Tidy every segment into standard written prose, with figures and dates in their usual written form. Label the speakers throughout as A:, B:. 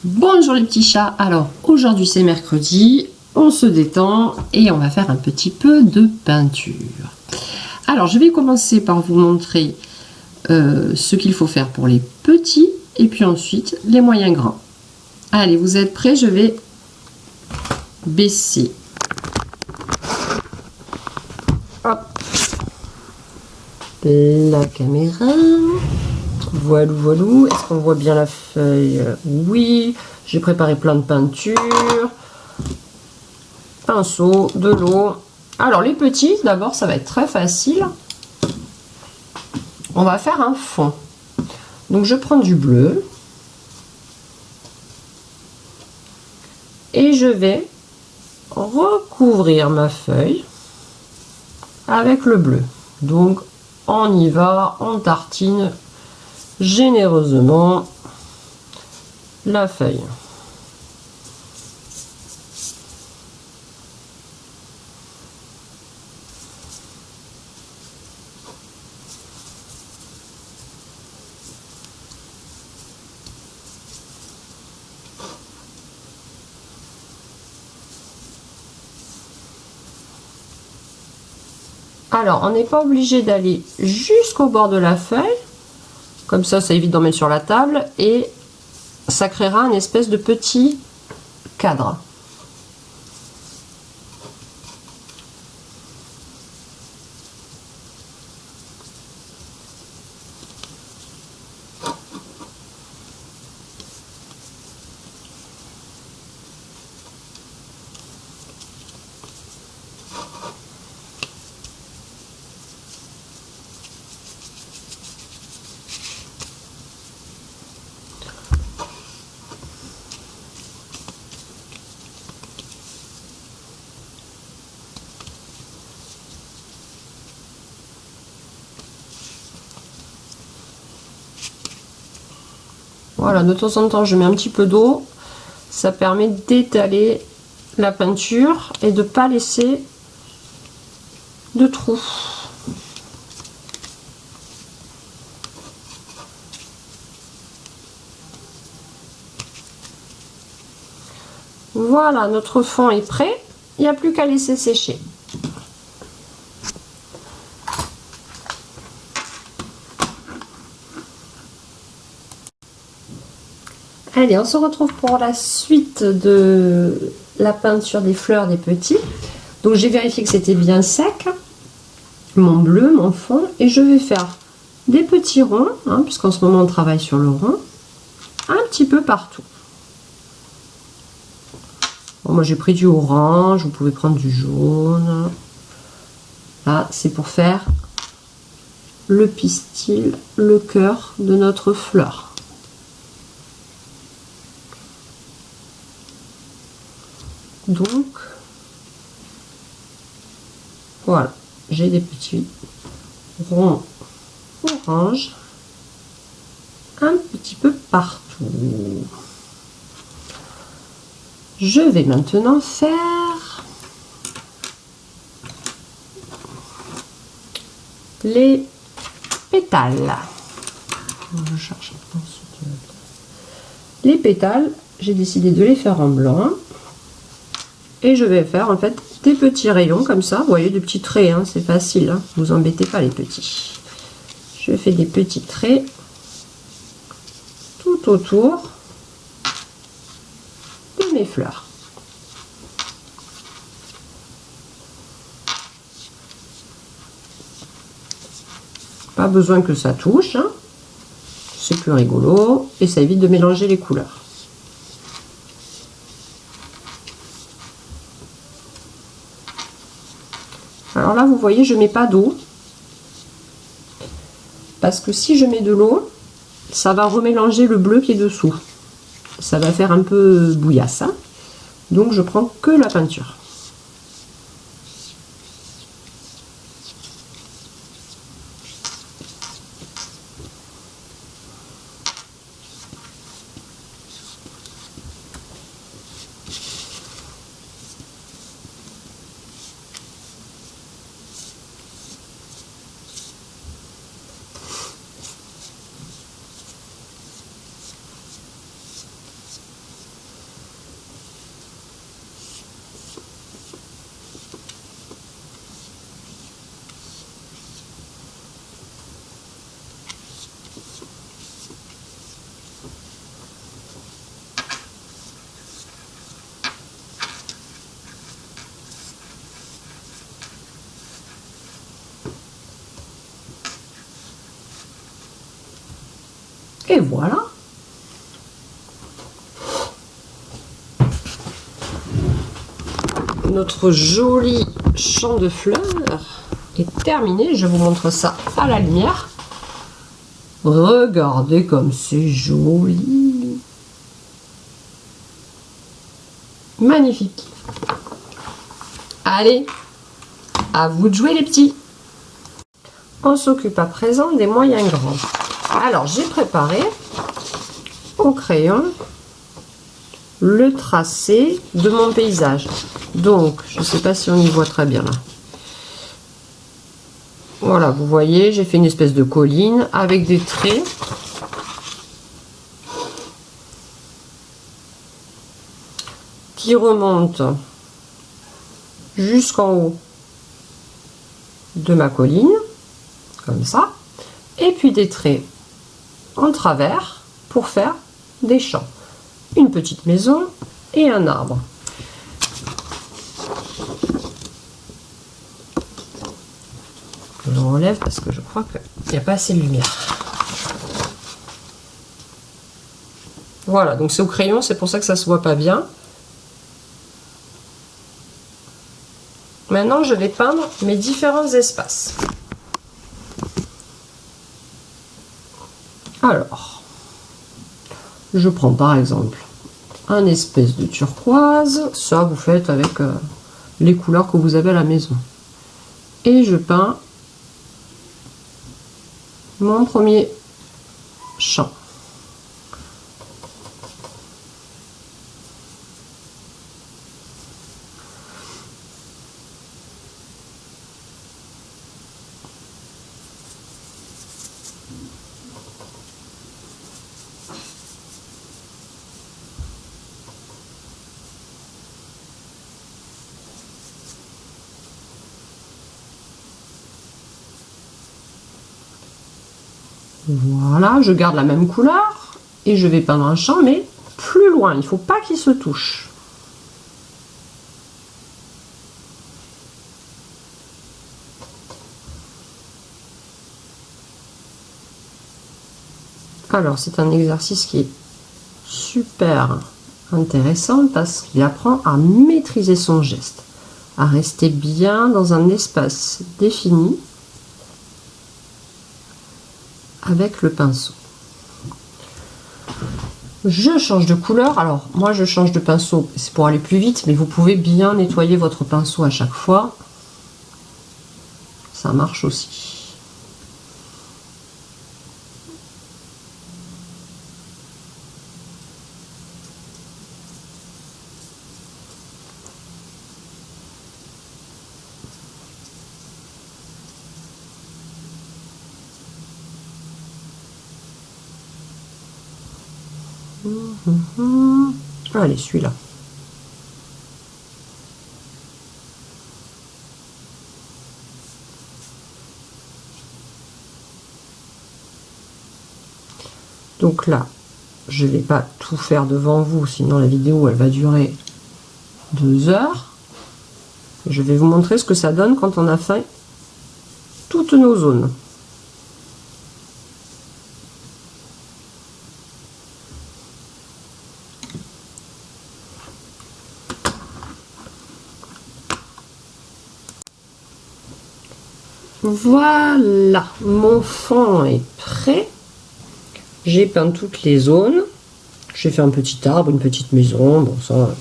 A: Bonjour les petits chats, alors aujourd'hui c'est mercredi, on se détend et on va faire un petit peu de peinture. Alors je vais commencer par vous montrer ce qu'il faut faire pour les petits et puis ensuite les moyens grands. Allez, vous êtes prêts? Je vais baisser. Hop. La caméra. Voilou, voilou. Est-ce qu'on voit bien la feuille? Oui. J'ai préparé plein de peintures. Pinceau, de l'eau. Alors les petits, d'abord, ça va être très facile. On va faire un fond. Donc je prends du bleu. Et je vais recouvrir ma feuille avec le bleu. Donc on y va, on tartine généreusement la feuille. Alors, on n'est pas obligé d'aller jusqu'au bord de la feuille. Comme ça évite d'en mettre sur la table. Et ça créera un espèce de petit cadre. Voilà, de temps en temps, je mets un petit peu d'eau. Ça permet d'étaler la peinture et de ne pas laisser de trous. Voilà, notre fond est prêt. Il n'y a plus qu'à laisser sécher. Allez, on se retrouve pour la suite de la peinture des fleurs des petits. Donc j'ai vérifié que c'était bien sec, mon bleu, mon fond, et je vais faire des petits ronds, puisqu'en ce moment on travaille sur le rond, un petit peu partout. Bon, moi j'ai pris du orange, vous pouvez prendre du jaune. Là, c'est pour faire le pistil, le cœur de notre fleur. Donc, voilà, j'ai des petits ronds orange un petit peu partout. Je vais maintenant faire les pétales. Je cherche un pinceau. Les pétales, j'ai décidé de les faire en blanc. Et je vais faire en fait des petits rayons comme ça. Vous voyez, des petits traits, c'est facile. Vous embêtez pas les petits. Je fais des petits traits tout autour de mes fleurs. Pas besoin que ça touche. C'est plus rigolo et ça évite de mélanger les couleurs. Alors là, vous voyez, je mets pas d'eau. Parce que si je mets de l'eau, ça va remélanger le bleu qui est dessous. Ça va faire un peu bouillasse. Donc je prends que la peinture. Et voilà. Notre joli champ de fleurs est terminé. Je vous montre ça à la lumière. Regardez comme c'est joli. Magnifique. Allez, à vous de jouer les petits. On s'occupe à présent des moyens grands. Alors, j'ai préparé au crayon le tracé de mon paysage. Donc, je ne sais pas si on y voit très bien là. Voilà, vous voyez, j'ai fait une espèce de colline avec des traits. Qui remontent jusqu'en haut de ma colline, comme ça. Et puis des traits en travers pour faire des champs. Une petite maison et un arbre. Je relève parce que je crois qu'il n'y a pas assez de lumière. Voilà, donc c'est au crayon, c'est pour ça que ça se voit pas bien. Maintenant, je vais peindre mes différents espaces. Alors, je prends par exemple un espèce de turquoise. Ça, vous faites avec les couleurs que vous avez à la maison. Et je peins mon premier champ. Voilà, je garde la même couleur et je vais peindre un champ, mais plus loin. Il ne faut pas qu'ils se touchent. Alors, c'est un exercice qui est super intéressant parce qu'il apprend à maîtriser son geste, à rester bien dans un espace défini avec le pinceau. Je change de couleur. Alors, moi, je change de pinceau. C'est pour aller plus vite, mais vous pouvez bien nettoyer votre pinceau à chaque fois. Ça marche aussi. Allez, celui-là. Donc là, je ne vais pas tout faire devant vous, sinon la vidéo elle va durer 2 heures. Je vais vous montrer ce que ça donne quand on a fait toutes nos zones. Voilà, mon fond est prêt. J'ai peint toutes les zones. J'ai fait un petit arbre, une petite maison. Bon, ça,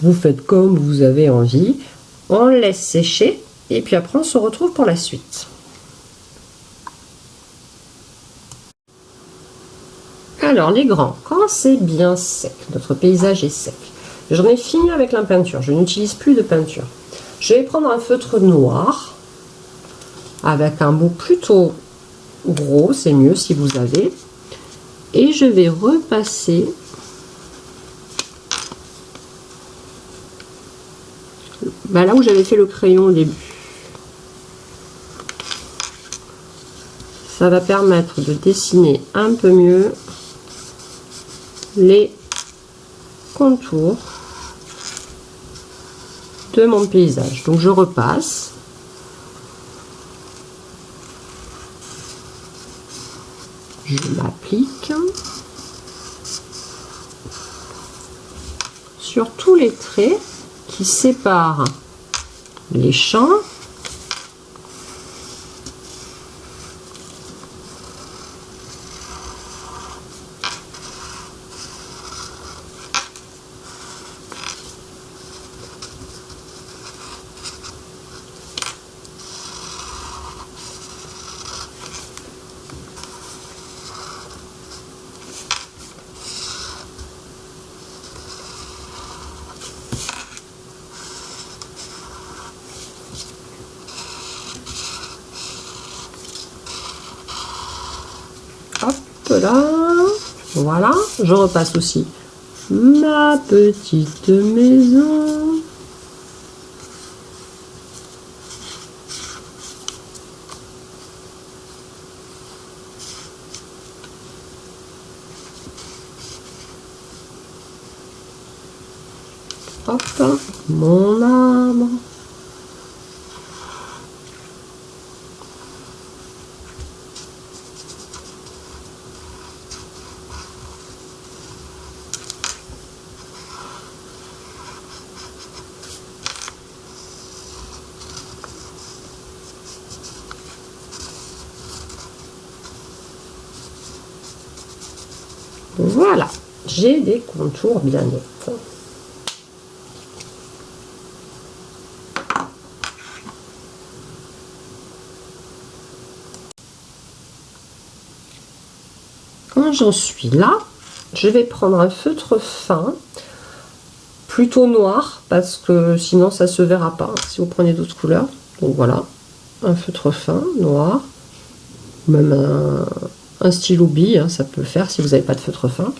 A: vous faites comme vous avez envie. On laisse sécher et puis après on se retrouve pour la suite. Alors les grands, quand c'est bien sec, notre paysage est sec, j'en ai fini avec la peinture, je n'utilise plus de peinture. Je vais prendre un feutre noir avec un bout plutôt gros, c'est mieux si vous avez, et je vais repasser là où j'avais fait le crayon au début. Ça va permettre de dessiner un peu mieux les contours de mon paysage. Donc je repasse. je m'applique sur tous les traits qui séparent les champs là, voilà, je repasse aussi ma petite maison. Hop, mon arbre. Voilà, j'ai des contours bien nets. Quand j'en suis là, je vais prendre un feutre fin, plutôt noir, parce que sinon ça se verra pas si vous prenez d'autres couleurs. Donc voilà, un feutre fin, noir, même un stylo bille, hein, ça peut le faire si vous n'avez pas de feutre fin.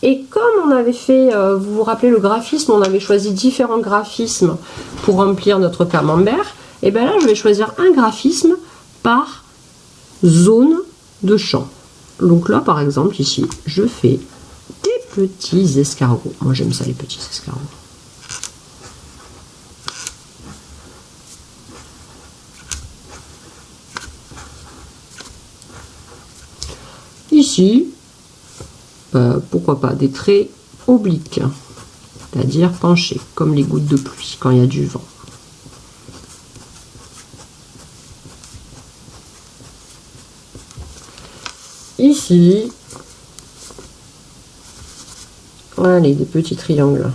A: Et comme on avait fait, vous vous rappelez le graphisme, on avait choisi différents graphismes pour remplir notre camembert, et bien là je vais choisir un graphisme par zone de champ. Donc là par exemple ici, je fais des petits escargots. Moi j'aime ça les petits escargots. Ici, pourquoi pas des traits obliques, c'est-à-dire penchés, comme les gouttes de pluie quand il y a du vent. Ici, allez, des petits triangles.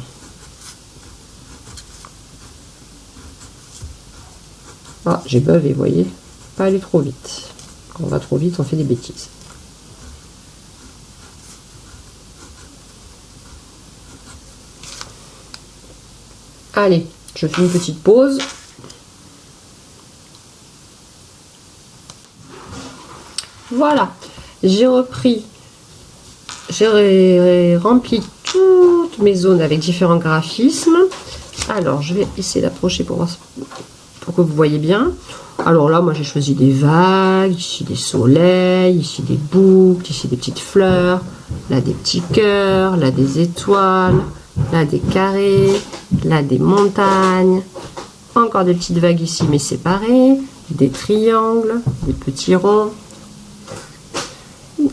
A: Ah, j'ai bavé, vous voyez, pas aller trop vite. Quand on va trop vite, on fait des bêtises. Allez, je fais une petite pause. Voilà, j'ai repris, j'ai rempli toutes mes zones avec différents graphismes. Alors, je vais essayer d'approcher pour que vous voyez bien. Alors là, moi j'ai choisi des vagues, ici des soleils, ici des boucles, ici des petites fleurs, là des petits cœurs, là des étoiles, là des carrés, là des montagnes, encore des petites vagues ici mais séparées, des triangles, des petits ronds,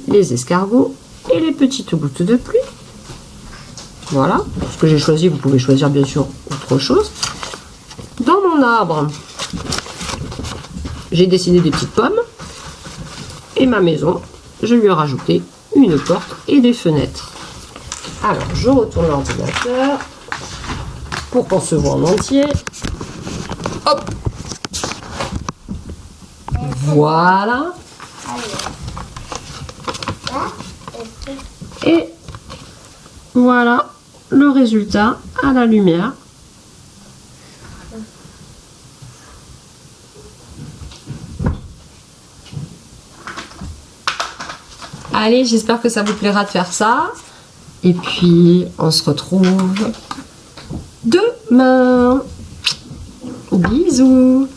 A: les escargots et les petites gouttes de pluie. Voilà, ce que j'ai choisi, vous pouvez choisir bien sûr autre chose. Dans mon arbre, j'ai dessiné des petites pommes et ma maison, je lui ai rajouté une porte et des fenêtres. Alors, je retourne l'ordinateur pour qu'on se voit en entier. Hop! Voilà. Et voilà le résultat à la lumière. Allez, j'espère que ça vous plaira de faire ça. Et puis, on se retrouve demain. Bisous.